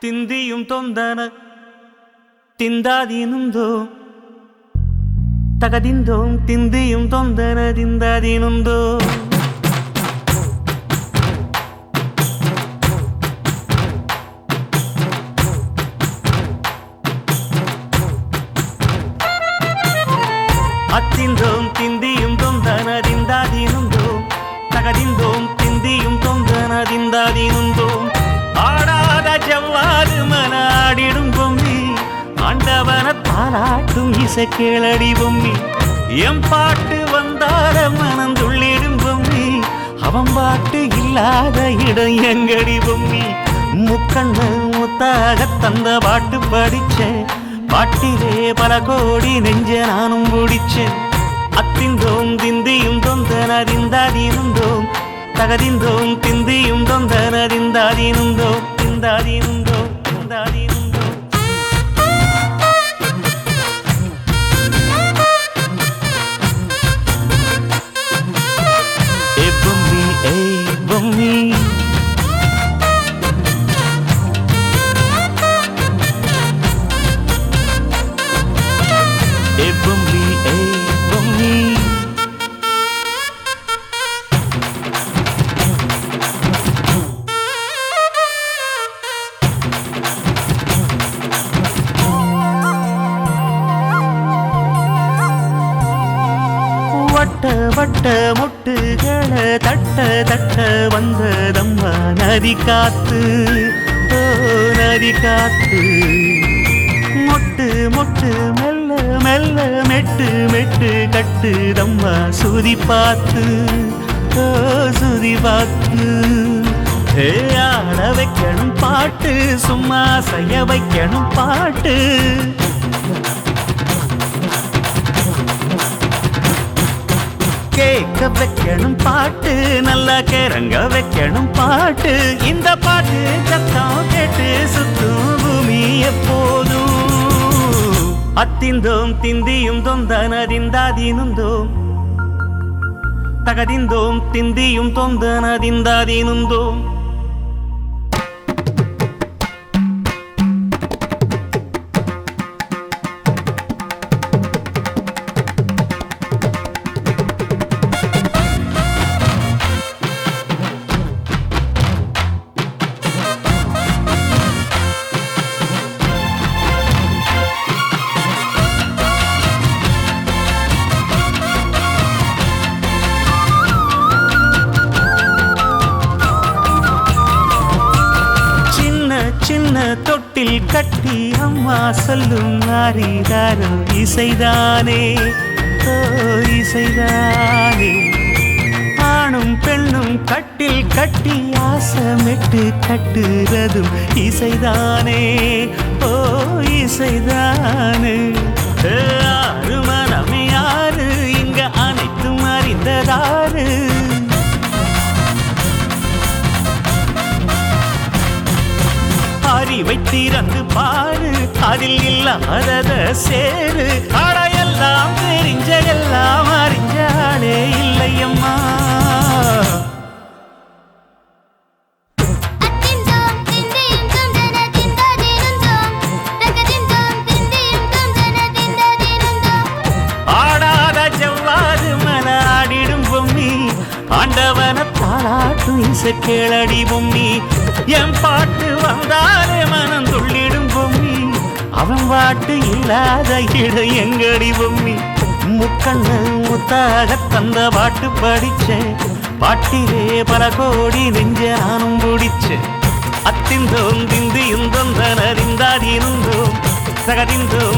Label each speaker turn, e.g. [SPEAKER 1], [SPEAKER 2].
[SPEAKER 1] ತಿಂದಿಯುಂ ತೊಂದನ ತಿಂದಾದೀನುಂದೋ ತಗದಿಂದೋಂ ತಿಂದಿಯುಂ ತೊಂದನ ತಿಂದಾದೀನುಂದೋ ಅತ್ತಿಂದೋಂ ತಿಂದಿಯುಂ ತೊಂದನ ತಿಂದಾದೀನುಂದೋ ತಗದಿಂದೋಂ ತಿಂದಿಯುಂ ತೊಂದನ ತಿಂದಾದೀನುಂದೋ ஆடாத ஜவ்வாது மனாடிடும் பொம்மி ஆண்டவன தாராட்டும் இசை கேளடி பொம்மி எம் பாட்டு வந்தார மனந்துள்ளிடும் பொம்மி அவன் பாட்டு இல்லாத இடம் எங்கடி பொம்மி முக்கண்ணு முத்தாக தந்த பாட்டு படிச்சேன் பாட்டிலே பல கோடி நெஞ்ச நானும் பிடிச்சேன் அத்திந்தோம் திந்தியும் தொந்தன திந்தாதீனுந்தோம் தகதிந்தோம் திந்தியும் தொந்தன திந்தாதீனுந்தோ திந்தாதீனுந்தோ திந்தாதீனுந்தோ ஏ பொம்மி ஏய் பொம்மி ஏ பொம்மி ஏய் பொம்மி வட்ட வட்ட முட்டுகளை தட்ட தட்ட வந்ததம்மா நதி காத்து ஓ நதி காத்து மொட்டு மொட்டு மெல்ல மெல்ல மெட்டு மெட்டு கட்டுதம்மா சுதி பார்த்து ஓ சுதி பார்த்து ஆட வைக்கணும் பாட்டு சும்மா செய்ய வைக்கணும் பாட்டு கேட்க வைக்கணும் பாட்டு நல்லா கேரங்க வைக்கணும் பாட்டு இந்த பாட்டு சத்தம் கேட்டு சுத்தும் பூமி எப்போதும் அத்திந்தோம் திந்தியும் தொந்தன திந்தாதீனுந்தோம் தகதிந்தோம் திந்தியும் தொந்தன திந்தாதீனுந்தோம் சின்ன தொட்டில் கட்டி அம்மா சொல்லும் நாரிதாரோ இசைதானே ஓ இசைதானே ஆணும் பெண்ணும் கட்டில் கட்டி ஆசமிட்டு கட்டுறதும் இசைதானே ஓ இசைதானே ஆறு மனமே யாரு இங்க அனைத்தும் அறிந்ததாரு அறிவை திறந்து பாரு அதில் இல்லாதத சேரு அடையெல்லாம் தெரிஞ்ச எல்லாம் அறிஞ்சாலே இல்லையம்மா ஆடாத ஜவ்வாது மனாடிடும் பொம்மி ஆண்டவன தாராட்டும் இசை கேளடி பொம்மி என் பாட்டு வந்தாலே மனம் துள்ளிடும் பொம்மி அவன் பாட்டு இல்லாத இடம் எங்கடி பொம்மி முக்கண்ணு முத்தாக தந்த பாட்டு படிச்சேன் பாட்டிலே பல கோடி நெஞ்ச நானும் பிடிச்சேன் அத்திந்தோம் திந்தியும் தொந்தன திந்தாதீனுந்தோம் தகதிந்தோம்